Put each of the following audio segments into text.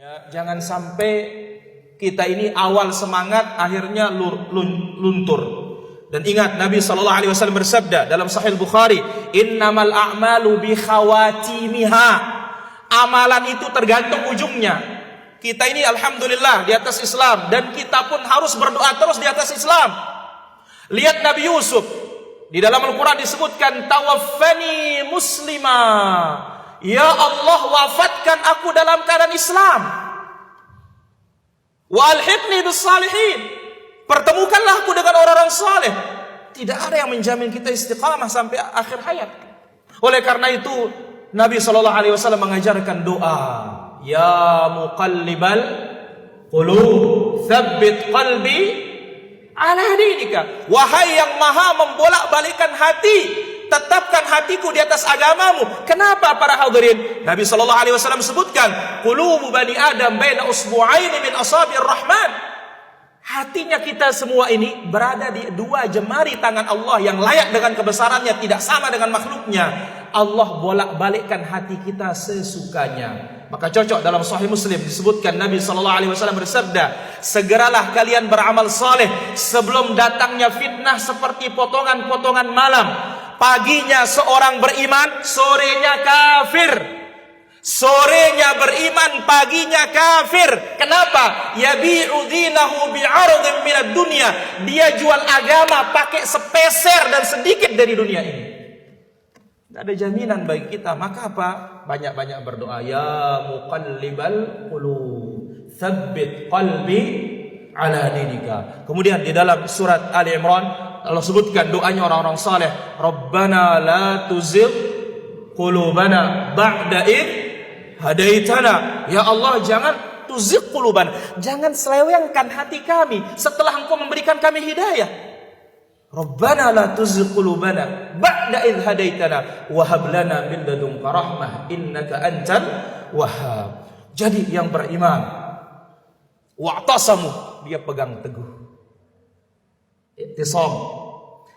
Ya, jangan sampai kita ini awal semangat akhirnya luntur. Dan ingat Nabi SAW bersabda dalam Sahih Bukhari, innamal a'malu bi khawatimiha. Amalan itu tergantung ujungnya. Kita ini alhamdulillah di atas Islam, dan kita pun harus berdoa terus di atas Islam. Lihat Nabi Yusuf, di dalam Al-Quran disebutkan tawaffani muslima, ya Allah wafatkan aku dalam keadaan Islam, wa alhiqni bis salihin, pertemukanlah aku dengan orang-orang saleh. Tidak ada yang menjamin kita istiqamah sampai akhir hayat. Oleh karena itu Nabi SAW mengajarkan doa, ya muqallibal qulub tsabbit qalbi ala dinika. Wahai yang maha membolak-balikan hati, tetapkan hatiku di atas agamamu. Kenapa para hadirin? Nabi SAW sebutkan, qulubu bani Adam baina usbu'aini min asabi'ir rahman. Hatinya kita semua ini berada di dua jemari tangan Allah yang layak dengan kebesarannya, tidak sama dengan makhluknya. Allah bolak-balikkan hati kita sesukanya. Maka cocok dalam Sahih Muslim disebutkan Nabi SAW bersabda, segeralah kalian beramal saleh sebelum datangnya fitnah seperti potongan-potongan malam. Paginya seorang beriman, sorenya kafir. Sorenya beriman, paginya kafir. Kenapa? Yabi'u dinahu bi'ardin minad dunya. Dia jual agama pakai sepeser dan sedikit dari dunia ini. Tidak ada jaminan bagi kita. Maka apa? Banyak-banyak berdoa, ya muqallibal qulub tsabbit qalbi ala dinika. Kemudian di dalam surat Ali Imran Allah sebutkan doanya orang-orang saleh, Rabbana la tuzigh qulubana ba'da id hadaitana. Ya Allah, jangan tuzigh qulubana, jangan selewengkan hati kami setelah Engkau memberikan kami hidayah. Rabbana la tuzigh qulubana ba'da idh hadaitana wa hab lana min ladunka rahmah innaka antal wahhab. Jadi yang beriman wa'tasamu, dia pegang teguh. I'tisam.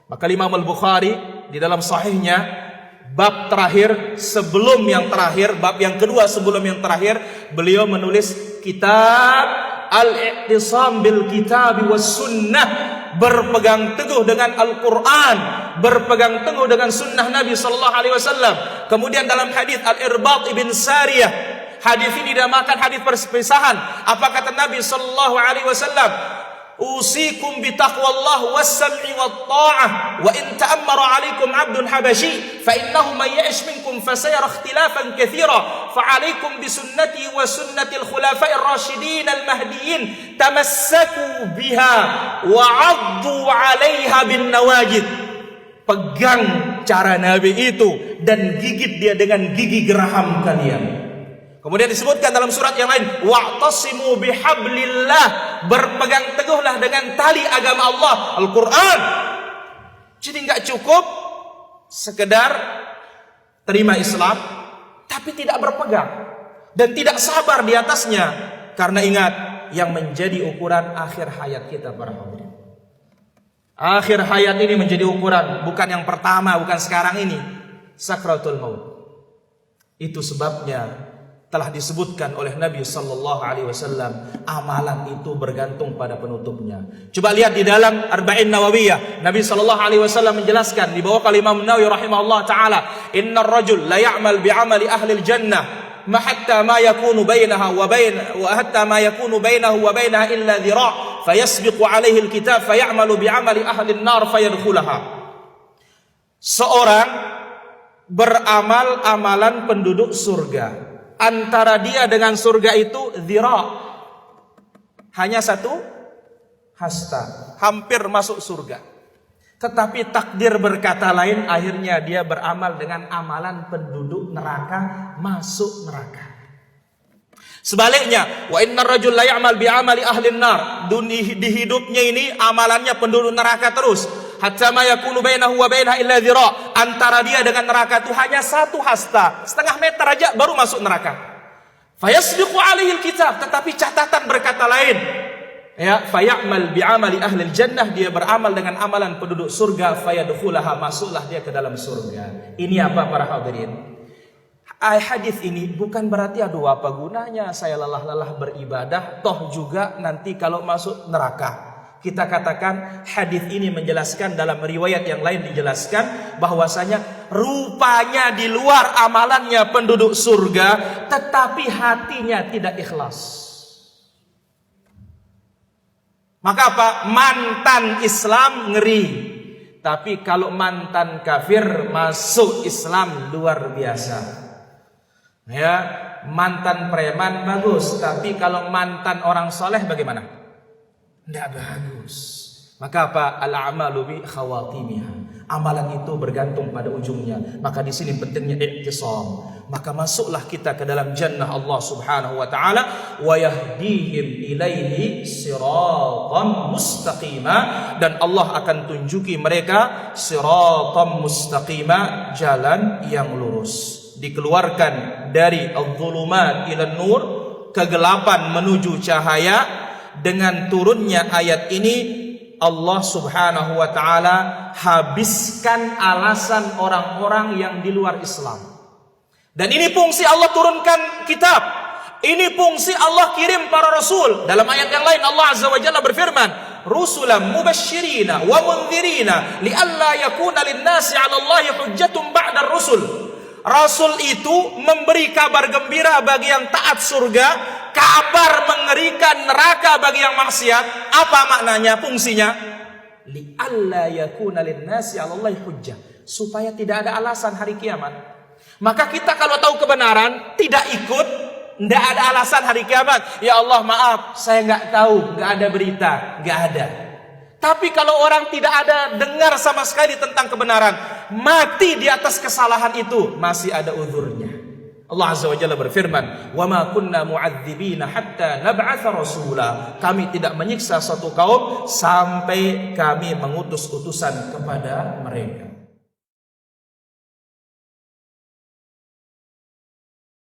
Maka Imam Al-Bukhari di dalam sahihnya bab terakhir sebelum yang terakhir, bab yang kedua sebelum yang terakhir, beliau menulis kitab Al-I'tisam bil Kitab was Sunnah, berpegang teguh dengan Al-Quran, berpegang teguh dengan sunnah Nabi SAW. Kemudian dalam hadis Al-Irbad ibn Sariyah, hadis ini dinamakan hadis perpisahan. Apa kata Nabi SAW? Usikum bitaqwallah was-sam'i wat-tha'ah wa in ta'ammara 'alaikum 'abdun habashi fa innahu may ya'ish minkum fasayara ikhtilafan katsira fa 'alaikum bi sunnati wa sunnati al-khulafa'ir rasyidin al-mahdiyyin tamassaku biha wa 'addu 'alaiha bin nawajid. Pegang cara Nabi itu dan gigit dia dengan gigi geraham kalian. Kemudian disebutkan dalam surat yang lain, wa'tasimu bihablillah, berpegang teguhlah dengan tali agama Allah, Al-Quran. Jadi enggak cukup sekedar terima Islam tapi tidak berpegang dan tidak sabar di atasnya. Karena ingat, yang menjadi ukuran akhir hayat kita para hadirin. Akhir hayat ini menjadi ukuran, bukan yang pertama, bukan sekarang ini, sakratul maut. Itu sebabnya telah disebutkan oleh Nabi SAW, amalan itu bergantung pada penutupnya. Coba lihat di dalam Arba'in Nawawiyah, Nabi SAW menjelaskan di bawah Imam Nawawi rahimahullah taala, innar rajul la ya'mal bi'amali ahli al-jannah ma hatta ma yakunu bainahu wa bainaha illa dhira' fayasbiqu alaihi al-kitab fay'amalu bi'amali ahli an-nar fayadkhulaha. Seorang beramal amalan penduduk surga, antara dia dengan surga itu dhira', hanya satu hasta, hampir masuk surga. Tetapi takdir berkata lain, akhirnya dia beramal dengan amalan penduduk neraka, masuk neraka. Sebaliknya, wa innar rajul la ya'mal bi'amali ahli an-nar, di hidupnya ini amalannya penduduk neraka terus. Hatta ma yakunu bainahu wa bainaha illa dhira', antara dia dengan neraka itu hanya satu hasta, setengah meter aja baru masuk neraka. Fayasbiqu alaihi alkitab, tetapi catatan berkata lain. Ya, fay'amal bi'amali ahli jannah, dia beramal dengan amalan penduduk surga, fayadkhulaha, masuklah dia ke dalam surga. Ini apa para hadirin? hadis ini bukan berarti aduh apa gunanya saya lelah-lelah beribadah, toh juga nanti kalau masuk neraka. Kita katakan hadis ini menjelaskan, dalam riwayat yang lain dijelaskan bahwasanya rupanya di luar amalannya penduduk surga, tetapi hatinya tidak ikhlas. Maka apa? Mantan Islam ngeri, tapi kalau mantan kafir masuk Islam luar biasa. Ya, mantan preman bagus, tapi kalau mantan orang soleh bagaimana? Tidak bagus. Maka apa? Al-a'malu bi khawatimiha. Amalan itu bergantung pada ujungnya. Maka di sini pentingnya i'tisam. Maka masuklah kita ke dalam jannah Allah Subhanahu wa taala, wa yahdihim ilaihi siratan mustaqima, dan Allah akan tunjuki mereka siratan mustaqima, jalan yang lurus. Dikeluarkan dari adz-dzulumat ila nur, kegelapan menuju cahaya. Dengan turunnya ayat ini, Allah Subhanahu wa taala habiskan alasan orang-orang yang di luar Islam. Dan ini fungsi Allah turunkan kitab. Ini fungsi Allah kirim para rasul. Dalam ayat yang lain Allah Azza wa Jalla berfirman, rusulan mubasysyirina wa mundzirina lialla yakuna lin-nasi 'ala Allahi hujjatun ba'da ar-rusul. Rasul itu memberi kabar gembira bagi yang taat surga, kabar mengerikan neraka bagi yang maksiat. Apa maknanya, fungsinya? Li'alla yakuna lin-nasi 'ala Allahi hujjah, supaya tidak ada alasan hari kiamat. Maka kita kalau tahu kebenaran tidak ikut, tidak ada alasan hari kiamat. Ya Allah maaf, saya nggak tahu, nggak ada berita, nggak ada. Tapi kalau orang tidak ada dengar sama sekali tentang kebenaran, mati di atas kesalahan itu, masih ada uzurnya. Allah Azza wa Jalla berfirman, "Wa ma kunna mu'adzibina hatta nab'atsa rasula." Kami tidak menyiksa suatu kaum sampai kami mengutus utusan kepada mereka.